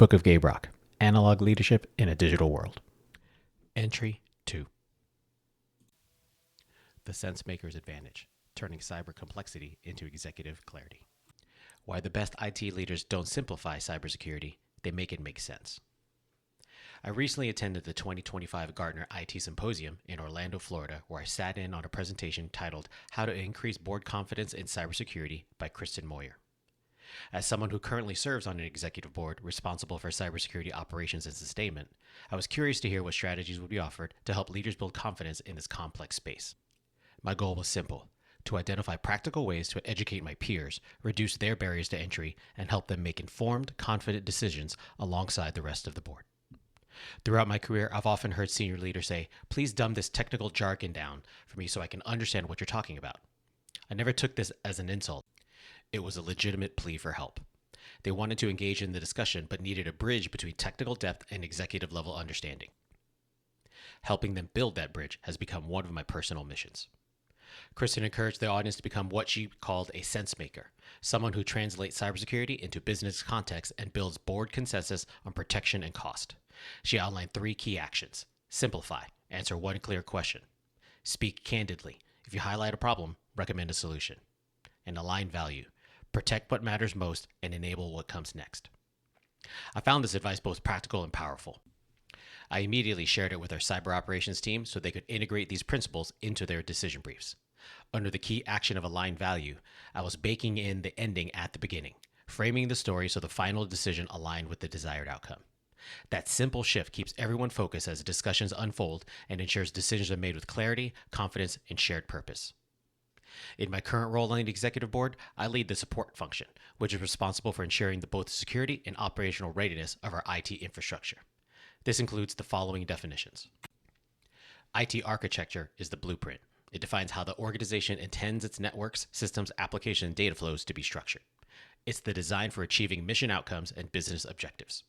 Book of Gaberock, Analog Leadership in a Digital World. Entry 2. The Sense Maker's Advantage, Turning Cyber Complexity into Executive Clarity. Why the best IT leaders don't simplify cybersecurity, they make it make sense. I recently attended the 2025 Gartner IT Symposium in Orlando, Florida, where I sat in on a presentation titled How to Increase Board Confidence in Cybersecurity by Kristen Moyer. As someone who currently serves on an executive board responsible for cybersecurity operations and sustainment, I was curious to hear what strategies would be offered to help leaders build confidence in this complex space. My goal was simple: to identify practical ways to educate my peers, reduce their barriers to entry, and help them make informed, confident decisions alongside the rest of the board. Throughout my career, I've often heard senior leaders say, "Please dumb this technical jargon down for me so I can understand what you're talking about." I never took this as an insult. It was a legitimate plea for help. They wanted to engage in the discussion but needed a bridge between technical depth and executive level understanding. Helping them build that bridge has become one of my personal missions. Kristen encouraged the audience to become what she called a sense maker, someone who translates cybersecurity into business context and builds board consensus on protection and cost. She outlined 3 key actions: simplify, answer one clear question; speak candidly, if you highlight a problem, recommend a solution; and align value, protect what matters most and enable what comes next. I found this advice both practical and powerful. I immediately shared it with our cyber operations team so they could integrate these principles into their decision briefs. Under the key action of align value, I was baking in the ending at the beginning, framing the story so the final decision aligned with the desired outcome. That simple shift keeps everyone focused as discussions unfold and ensures decisions are made with clarity, confidence, and shared purpose. In my current role on the executive board, I lead the support function, which is responsible for ensuring both the security and operational readiness of our IT infrastructure. This includes the following definitions. IT architecture is the blueprint. It defines how the organization intends its networks, systems, application, and data flows to be structured. It's the design for achieving mission outcomes and business objectives.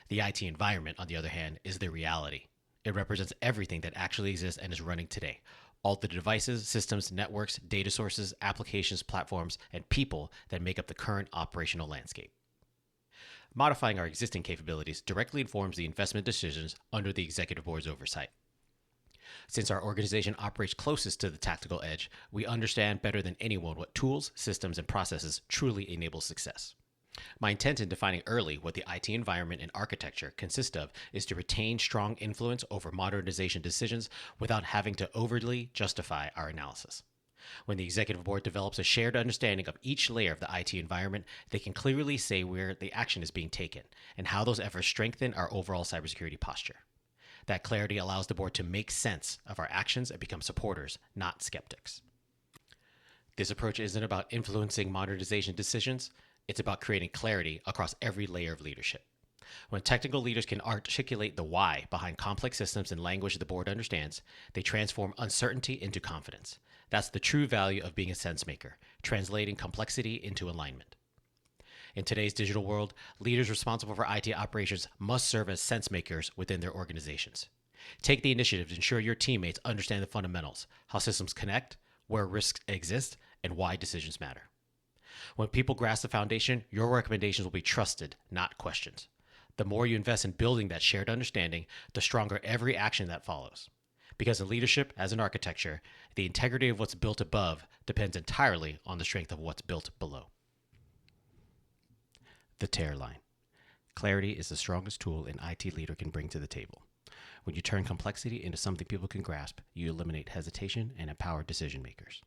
The IT environment, on the other hand, is the reality. It represents everything that actually exists and is running today. All the devices, systems, networks, data sources, applications, platforms, and people that make up the current operational landscape. Modifying our existing capabilities directly informs the investment decisions under the executive board's oversight. Since our organization operates closest to the tactical edge, we understand better than anyone what tools, systems, and processes truly enable success. My intent in defining early what the IT environment and architecture consist of is to retain strong influence over modernization decisions without having to overly justify our analysis. When the executive board develops a shared understanding of each layer of the IT environment, they can clearly say where the action is being taken and how those efforts strengthen our overall cybersecurity posture. That clarity allows the board to make sense of our actions and become supporters, not skeptics. This approach isn't about influencing modernization decisions. It's about creating clarity across every layer of leadership. When technical leaders can articulate the why behind complex systems in language the board understands, they transform uncertainty into confidence. That's the true value of being a sense maker, translating complexity into alignment. In today's digital world, leaders responsible for IT operations must serve as sense makers within their organizations. Take the initiative to ensure your teammates understand the fundamentals, how systems connect, where risks exist, and why decisions matter. When people grasp the foundation, your recommendations will be trusted, not questioned. The more you invest in building that shared understanding, the stronger every action that follows. Because in leadership, as in architecture, the integrity of what's built above depends entirely on the strength of what's built below. The tear line. Clarity is the strongest tool an IT leader can bring to the table. When you turn complexity into something people can grasp, you eliminate hesitation and empower decision makers.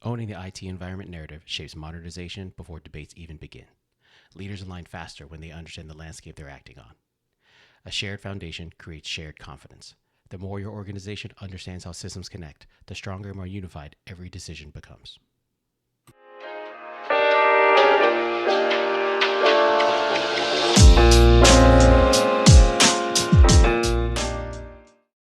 Owning the IT environment narrative shapes modernization before debates even begin. Leaders align faster when they understand the landscape they're acting on. A shared foundation creates shared confidence. The more your organization understands how systems connect, the stronger and more unified every decision becomes.